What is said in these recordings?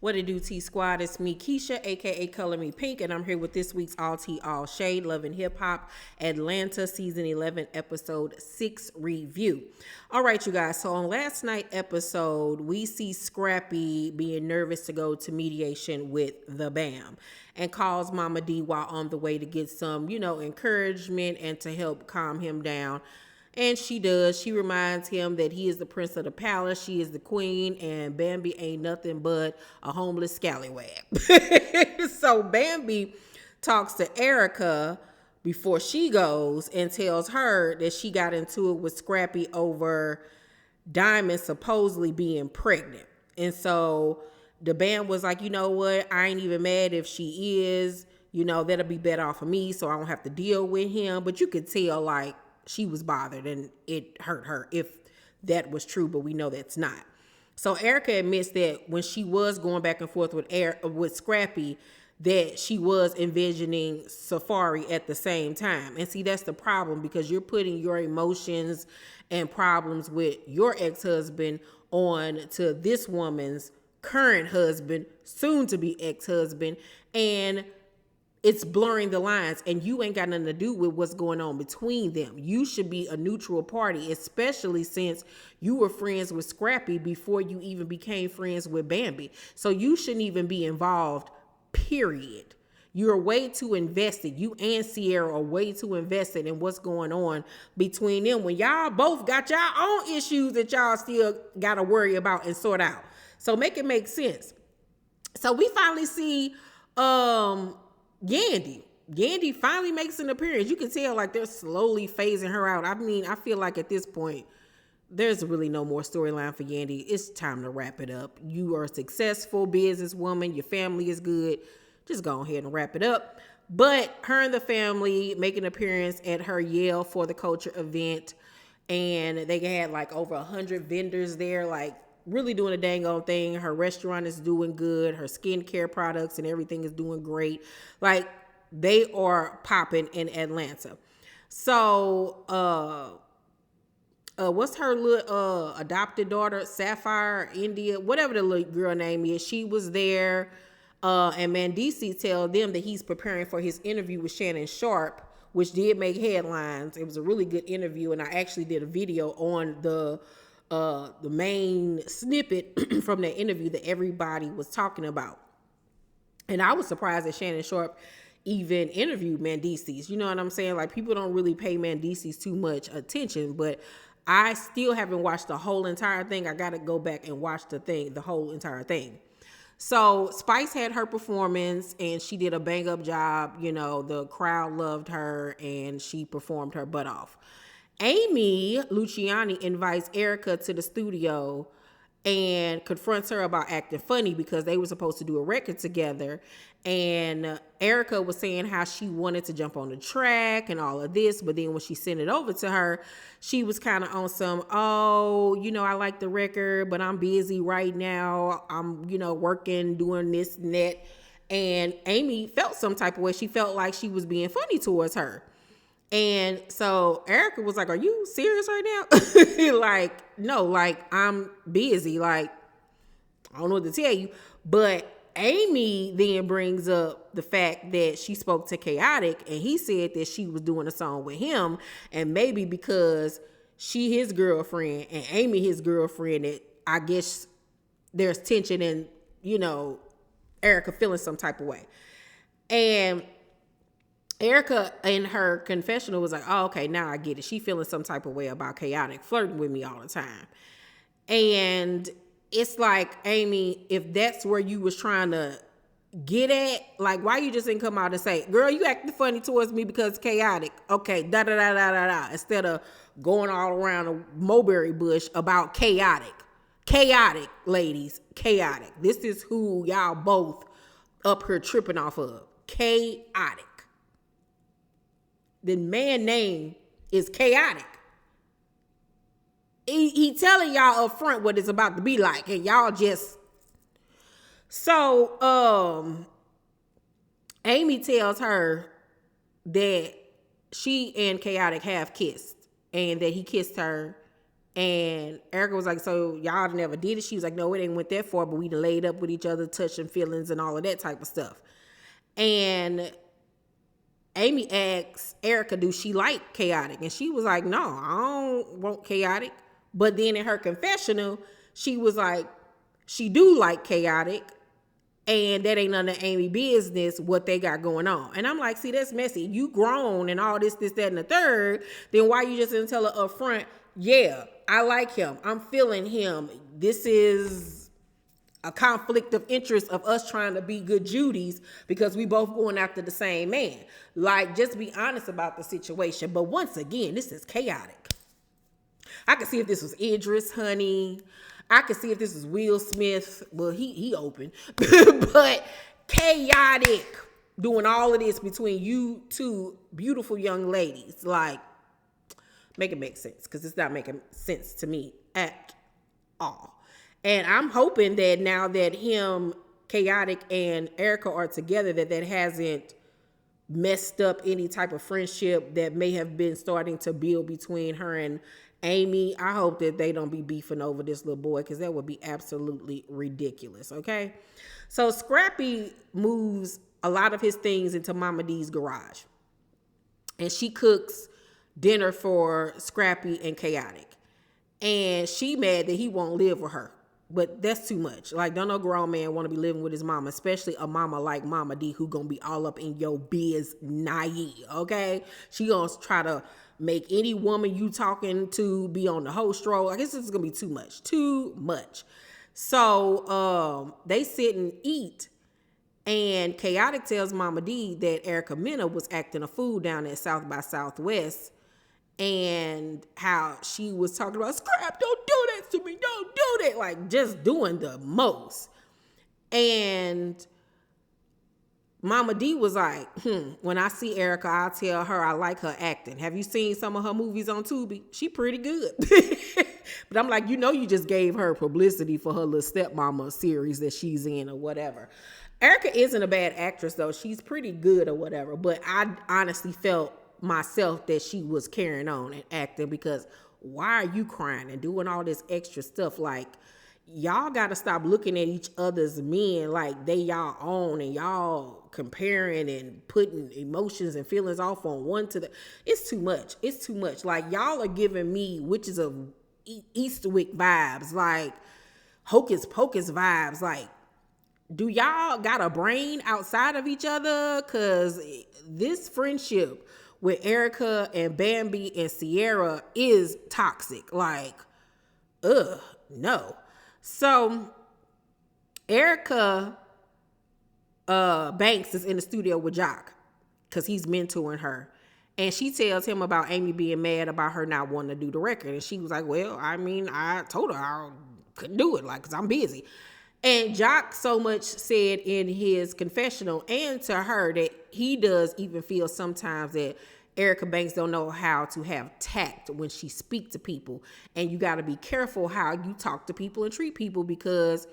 What it do, T Squad? It's me, Keisha, aka Color Me Pynk, and I'm here with this week's All Tea All Shade Love and Hip Hop Atlanta Season 11 Episode 6 review. All right, you guys. So on last night's episode, we see Scrappy being nervous to go to mediation with the BAM and calls Mama D while on the way to get some, encouragement and to help calm him down. And she does. She reminds him that he is the prince of the palace. She is the queen, and Bambi ain't nothing but a homeless scallywag. So Bambi talks to Erica before she goes and tells her that she got into it with Scrappy over Diamond supposedly being pregnant. And so the band was like, you know what? I ain't even mad if she is. That'll be better off for me, so I don't have to deal with him. But you could tell, like, she was bothered and it hurt her if that was true, but we know that's not. So Erica admits that when she was going back and forth with Scrappy, that she was envisioning Safari at the same time. And see, that's the problem, because you're putting your emotions and problems with your ex-husband on to this woman's current husband, soon to be ex-husband, and it's blurring the lines, and you ain't got nothing to do with what's going on between them. You should be a neutral party, especially since you were friends with Scrappy before you even became friends with Bambi. So you shouldn't even be involved, period. You're way too invested. You and Sierra are way too invested in what's going on between them when y'all both got y'all own issues that y'all still got to worry about and sort out. So make it make sense. So we finally see Yandy finally makes an appearance. You can tell, like, they're slowly phasing her out. I mean, I feel like at this point, there's really no more storyline for Yandy. It's time to wrap it up. You are a successful businesswoman. Your family is good. Just go ahead and wrap it up. But her and the family make an appearance at her Yale for the Culture event. And they had like over 100 vendors there, like really doing a dang old thing. Her restaurant is doing good. Her skincare products and everything is doing great. Like, they are popping in Atlanta. So, what's her little adopted daughter, Sapphire, India, whatever the little girl name is, she was there. And Mendeecees tell them that he's preparing for his interview with Shannon Sharpe, which did make headlines. It was a really good interview, and I actually did a video on the main snippet from that interview that everybody was talking about. And I was surprised that Shannon Sharpe even interviewed Mendeecees. You know what I'm saying? Like, people don't really pay Mendeecees too much attention, but I still haven't watched the whole entire thing. I got to go back and watch the whole entire thing. So Spice had her performance and she did a bang up job. The crowd loved her and she performed her butt off. Amy Luciani invites Erica to the studio and confronts her about acting funny because they were supposed to do a record together. And Erica was saying how she wanted to jump on the track and all of this. But then when she sent it over to her, she was kind of on some, I like the record, but I'm busy right now. I'm, working, doing this and that. And Amy felt some type of way. She felt like she was being funny towards her. And so Erica was like, are you serious right now? Like, no, like, I'm busy. Like, I don't know what to tell you. But Amy then brings up the fact that she spoke to Chaotic and he said that she was doing a song with him. And maybe because she his girlfriend and Amy his girlfriend, that I guess there's tension and, Erica feeling some type of way. And Erica in her confessional was like, oh, okay, now I get it. She feeling some type of way about Chaotic flirting with me all the time. And it's like, Amy, if that's where you was trying to get at, like, why you just didn't come out and say, girl, you acting funny towards me because Chaotic. Okay, da-da-da-da-da-da. Instead of going all around a mulberry bush about Chaotic. Chaotic, ladies, Chaotic. This is who y'all both up here tripping off of. Chaotic. The man name is Chaotic. He telling y'all up front what it's about to be like, and y'all just... So, Amy tells her that she and Chaotic have kissed, and that he kissed her And Erica was like, so y'all never did it? She was like, no, it ain't went that far, but we laid up with each other, touching feelings and all of that type of stuff. And Amy asked Erica, do she like chaotic? And she was like, no, I don't want chaotic. But then in her confessional, she was like, she do like chaotic. And that ain't none of Amy business what they got going on. And I'm like, see, that's messy. You grown and all this, that, and the third. Then why you just didn't tell her up front, yeah, I like him. I'm feeling him. This is a conflict of interest of us trying to be good Judys because we both going after the same man. Like, just be honest about the situation. But once again, this is chaotic. I could see if this was Idris, honey. I could see if this was Will Smith. Well, he open. But chaotic doing all of this between you two beautiful young ladies. Like, make it make sense, because it's not making sense to me at all. And I'm hoping that now that him, Chaotic, and Erica are together, that hasn't messed up any type of friendship that may have been starting to build between her and Amy. I hope that they don't be beefing over this little boy, because that would be absolutely ridiculous, okay? So Scrappy moves a lot of his things into Mama D's garage. And she cooks dinner for Scrappy and Chaotic. And she mad that he won't live with her. But that's too much. Like, don't no grown man want to be living with his mama, especially a mama like Mama D, who gonna be all up in your biz naive, okay? She gonna try to make any woman you talking to be on the whole stroll. I guess this is gonna be too much. Too much. So they sit and eat. And Chaotic tells Mama D that Erica Mena was acting a fool down at South by Southwest. And how she was talking about, Scrap, don't do that to me, don't do that. Like, just doing the most. And Mama D was like, when I see Erica, I'll tell her I like her acting. Have you seen some of her movies on Tubi? She pretty good. But I'm like, you just gave her publicity for her little stepmama series that she's in or whatever. Erica isn't a bad actress, though. She's pretty good or whatever. But I honestly felt myself that she was carrying on and acting, because why are you crying and doing all this extra stuff? Like, y'all got to stop looking at each other's men like they y'all own, and y'all comparing and putting emotions and feelings off on one to the. It's too much. It's too much. Like, y'all are giving me Witches of Eastwick vibes, like Hocus Pocus vibes. Like, do y'all got a brain outside of each other? Because this friendship with Erica and Bambi and Sierra is toxic. Like, no. So Erica Banks is in the studio with Jock, because he's mentoring her. And she tells him about Amy being mad about her not wanting to do the record. And she was like, well, I mean, I told her I couldn't do it, like, because I'm busy. And Jock so much said in his confessional and to her that he does even feel sometimes that Erica Banks don't know how to have tact when she speaks to people. And you got to be careful how you talk to people and treat people, because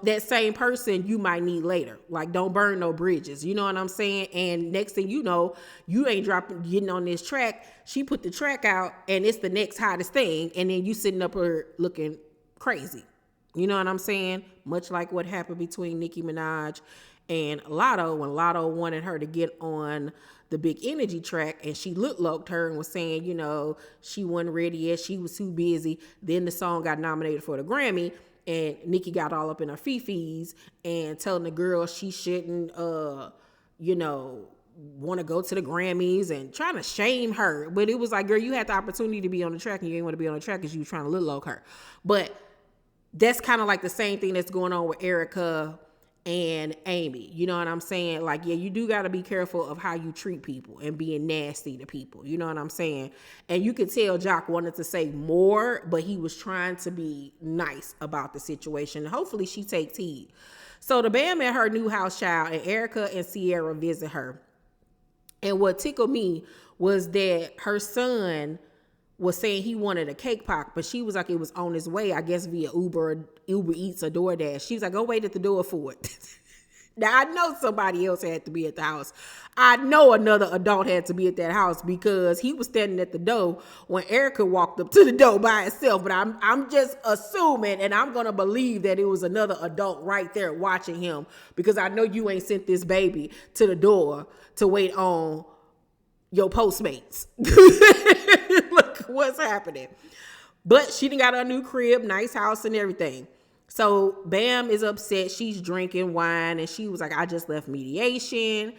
that same person you might need later. Like, don't burn no bridges. You know what I'm saying? And next thing you know, you ain't getting on this track. She put the track out and it's the next hottest thing. And then you sitting up here looking crazy. You know what I'm saying? Much like what happened between Nicki Minaj and Lotto, when Lotto wanted her to get on the Big Energy track, and she looked her and was saying, she wasn't ready yet. She was too busy. Then the song got nominated for the Grammy, and Nicki got all up in her fifis and telling the girl she shouldn't, want to go to the Grammys and trying to shame her. But it was like, girl, you had the opportunity to be on the track and you didn't want to be on the track because you were trying to look her. But that's kind of like the same thing that's going on with Erica and Amy. You know what I'm saying? Like, yeah, you do got to be careful of how you treat people and being nasty to people. You know what I'm saying? And you could tell Jock wanted to say more, but he was trying to be nice about the situation. Hopefully she takes heed. So the band at her new house, child, and Erica and Sierra visit her. And what tickled me was that her son was saying he wanted a cake pop, but she was like, it was on his way, I guess via Uber Eats or DoorDash. She was like, go wait at the door for it. Now, I know somebody else had to be at the house. I know another adult had to be at that house because he was standing at the door when Erica walked up to the door by herself. But I'm just assuming, and I'm going to believe that it was another adult right there watching him, because I know you ain't sent this baby to the door to wait on your Postmates. Look what's happening. But she done got a new crib, nice house and everything. So Bam is upset. She's drinking wine, and she was like, I just left mediation.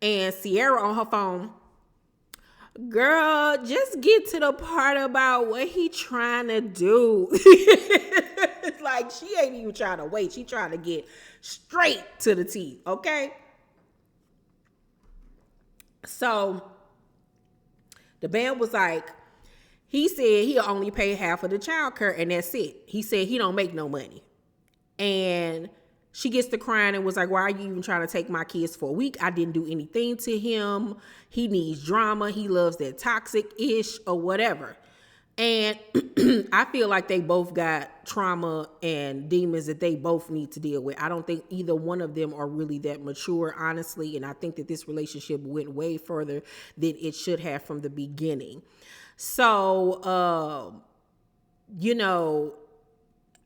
And Sierra on her phone, girl, just get to the part about what he trying to do. Like, she ain't even trying to wait. She trying to get straight to the tea, okay? So the Bam was like, he said he'll only pay half of the child care, and that's it. He said he don't make no money. And she gets to crying and was like, why are you even trying to take my kids for a week? I didn't do anything to him. He needs drama. He loves that toxic-ish or whatever. And I feel like they both got trauma and demons that they both need to deal with. I don't think either one of them are really that mature, honestly. And I think that this relationship went way further than it should have from the beginning. So,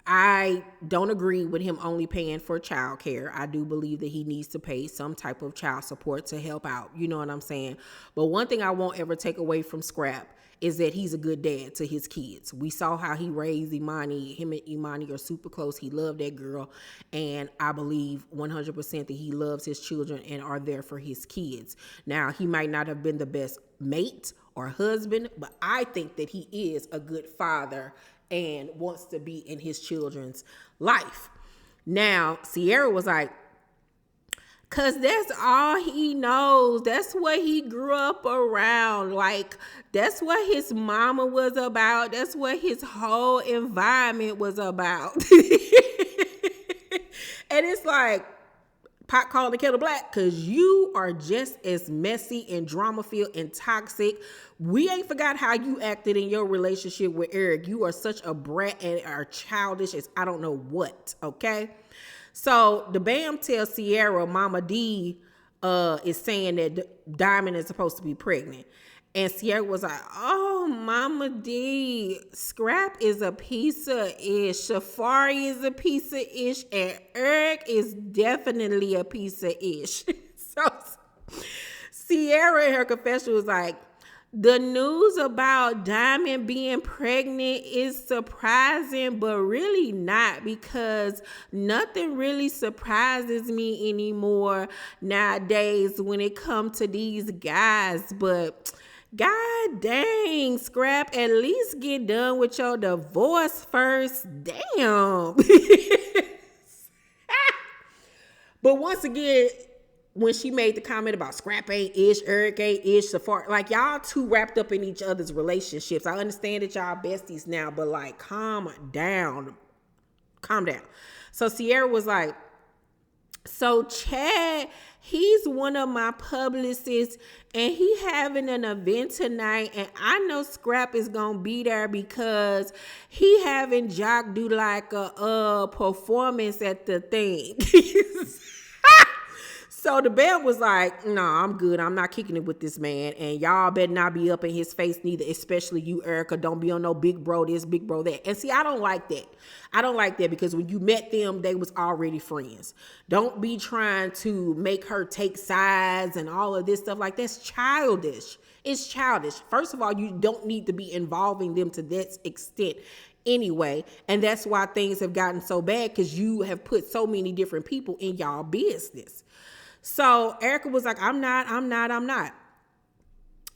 I don't agree with him only paying for child care. I do believe that he needs to pay some type of child support to help out. You know what I'm saying? But one thing I won't ever take away from Scrap is that he's a good dad to his kids. We saw how he raised Imani. Him and Imani are super close. He loved that girl. And I believe 100% that he loves his children and are there for his kids. Now, he might not have been the best mate or husband, but I think that he is a good father and wants to be in his children's life. Now, Sierra was like, cause that's all he knows. That's what he grew up around. Like, that's what his mama was about. That's what his whole environment was about. And it's like, pot calling the kettle black, because you are just as messy and drama-filled and toxic. We ain't forgot how you acted in your relationship with Eric. You are such a brat and are childish as I don't know what, okay? So the Bam tells Sierra Mama D is saying that Diamond is supposed to be pregnant. And Sierra was like, oh, Mama D, Scrap is a piece of ish. Safari is a piece of ish. And Eric is definitely a piece of ish. So Sierra in her confession was like, the news about Diamond being pregnant is surprising, but really not, because nothing really surprises me anymore nowadays when it comes to these guys. But God dang, Scrap, at least get done with your divorce first. Damn. But once again, when she made the comment about Scrap ain't ish, Eric ain't ish, Safari, like, y'all too wrapped up in each other's relationships. I understand that y'all besties now, but like, calm down. Calm down. So Sierra was like, so Chad, he's one of my publicists and he having an event tonight, and I know Scrap is gonna be there because he having Jock do like a performance at the thing. So the Bam was like, no, I'm good. I'm not kicking it with this man. And y'all better not be up in his face neither, especially you, Erica. Don't be on no big bro this, big bro that. And see, I don't like that. I don't like that, because when you met them, they was already friends. Don't be trying to make her take sides and all of this stuff. Like, that's childish. It's childish. First of all, you don't need to be involving them to that extent anyway. And that's why things have gotten so bad, because you have put so many different people in y'all business. So Erica was like, I'm not.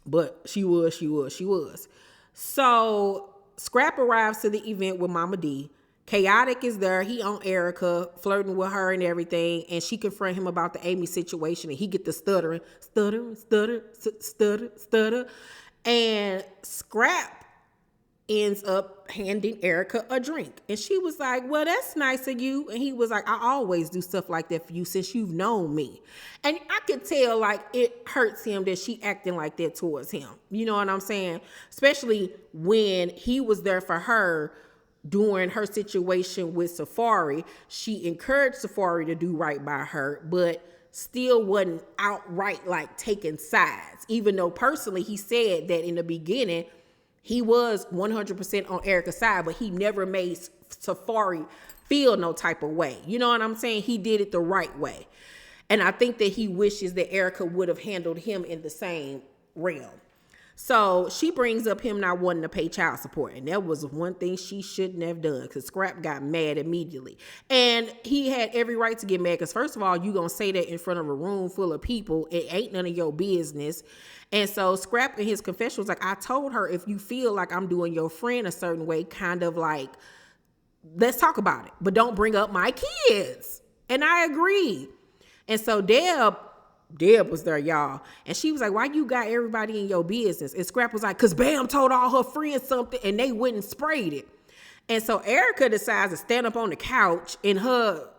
But she was. So Scrap arrives to the event with Mama D. Chaotic is there. He on Erica, flirting with her and everything. And she confront him about the Amy situation. And he get the stutter. And Scrap ends up handing Erica a drink. And she was like, well, that's nice of you. And he was like, I always do stuff like that for you since you've known me. And I could tell, like, it hurts him that she acting like that towards him. You know what I'm saying? Especially when he was there for her during her situation with Safari, she encouraged Safari to do right by her, but still wasn't outright like taking sides. Even though personally he said that in the beginning he was 100% on Erica's side, but he never made Safari feel no type of way. You know what I'm saying? He did it the right way. And I think that he wishes that Erica would have handled him in the same realm. So she brings up him not wanting to pay child support. And that was one thing she shouldn't have done, because Scrap got mad immediately. And he had every right to get mad, because first of all, you going to say that in front of a room full of people. It ain't none of your business. And so Scrap in his confession was like, I told her, if you feel like I'm doing your friend a certain way, kind of like, let's talk about it, but don't bring up my kids. And I agreed. And so Deb was there, y'all. And she was like, why you got everybody in your business? And Scrap was like, because Bam told all her friends something and they wouldn't sprayed it. And so Erica decides to stand up on the couch in her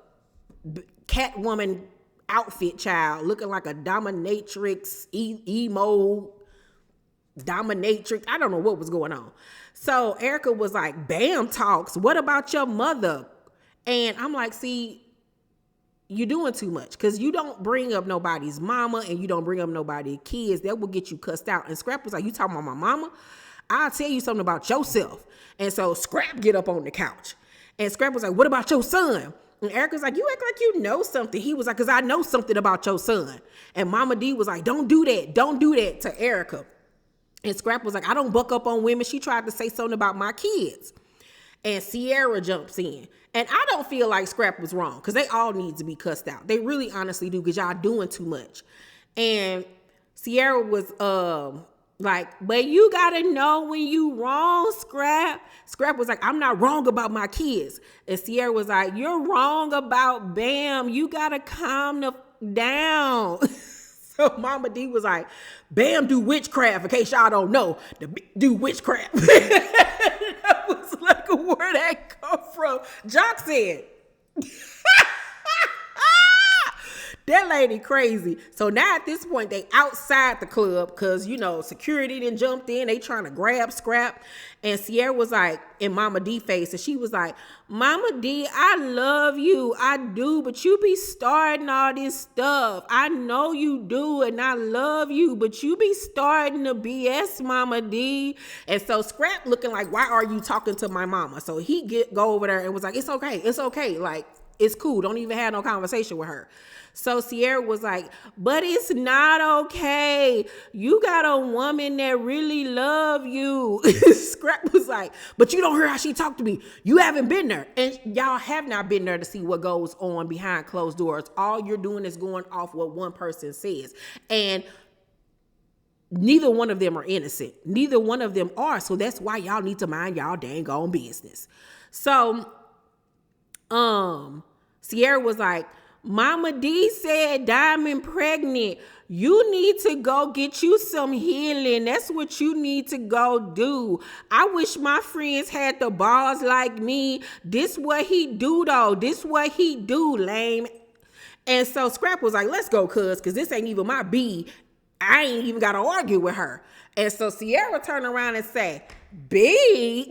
Catwoman outfit, child, looking like a dominatrix, emo dominatrix. I don't know what was going on. So Erica was like, Bam talks. What about your mother? And I'm like, see, you're doing too much, because you don't bring up nobody's mama and you don't bring up nobody's kids. That will get you cussed out. And Scrap was like, you talking about my mama? I'll tell you something about yourself. And so Scrap get up on the couch. And Scrap was like, what about your son? And Eric was like, you act like you know something. He was like, because I know something about your son. And Mama D was like, don't do that. Don't do that to Erica. And Scrap was like, I don't buck up on women. She tried to say something about my kids. And Sierra jumps in. And I don't feel like Scrap was wrong, because they all need to be cussed out. They really honestly do, because y'all doing too much. And Sierra was like, but you gotta know when you wrong, Scrap. Scrap was like, I'm not wrong about my kids. And Sierra was like, you're wrong about Bam. You gotta calm down. So Mama D was like, Bam do witchcraft, in case y'all don't know. Do witchcraft. That was like, where that come from? Jock said. That lady crazy. So now at this point, they outside the club, because, you know, security done jumped in. They trying to grab Scrap. And Sierra was like, in Mama D face, and she was like, Mama D, I love you. I do, but you be starting all this stuff. I know you do, and I love you, but you be starting the BS, Mama D. And so Scrap looking like, why are you talking to my mama? So he go over there and was like, it's okay. It's okay. Like, it's cool. Don't even have no conversation with her. So Sierra was like, but it's not okay. You got a woman that really love you. Scrap was like, but you don't hear how she talked to me. You haven't been there. And y'all have not been there to see what goes on behind closed doors. All you're doing is going off what one person says. And neither one of them are innocent. Neither one of them are. So that's why y'all need to mind y'all dang on business. So, Sierra was like, Mama D said Diamond pregnant. You need to go get you some healing. That's what you need to go do. I wish my friends had the balls like me. This what he do though. This what he do, lame. And so Scrap was like, let's go, cuz this ain't even my B. I ain't even got to argue with her. And so Sierra turned around and say, B?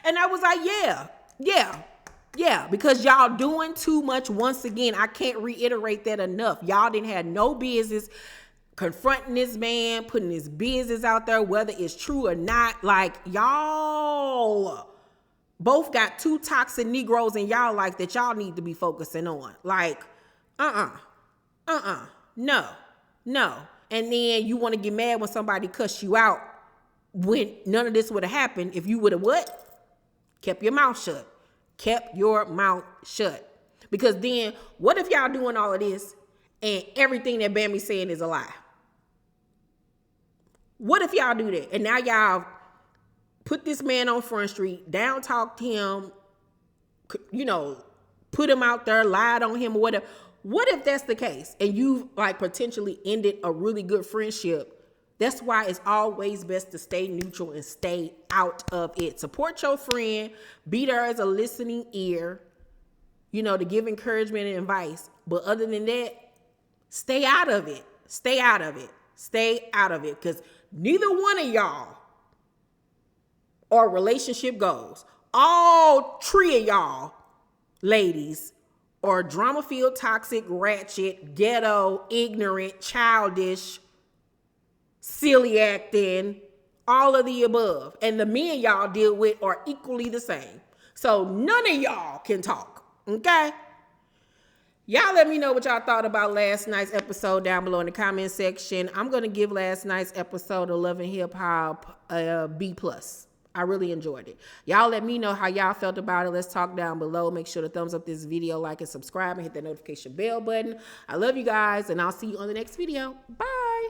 And I was like, yeah, because y'all doing too much once again. I can't reiterate that enough. Y'all didn't have no business confronting this man, putting his business out there, whether it's true or not. Like, y'all both got two toxic Negroes in y'all life that y'all need to be focusing on. Like, no. And then you want to get mad when somebody cuss you out, when none of this would have happened if you would have what? Kept your mouth shut. Kept your mouth shut. Because then, what if y'all doing all of this and everything that Bambi saying is a lie? What if y'all do that? And now y'all put this man on Front Street, down talked him, you know, put him out there, lied on him or whatever. What if that's the case and you've like potentially ended a really good friendship? That's why it's always best to stay neutral and stay out of it. Support your friend. Be there as a listening ear, you know, to give encouragement and advice. But other than that, stay out of it. Stay out of it. Stay out of it. Because neither one of y'all or relationship goals. All three of y'all ladies are drama-filled, toxic, ratchet, ghetto, ignorant, childish, silly acting, all of the above. And the men y'all deal with are equally the same. So none of y'all can talk, okay? Y'all let me know what y'all thought about last night's episode down below in the comment section. I'm going to give last night's episode 11 Hip Hop a B+. I really enjoyed it. Y'all let me know how y'all felt about it. Let's talk down below. Make sure to thumbs up this video, like and subscribe, and hit that notification bell button. I love you guys, and I'll see you on the next video. Bye.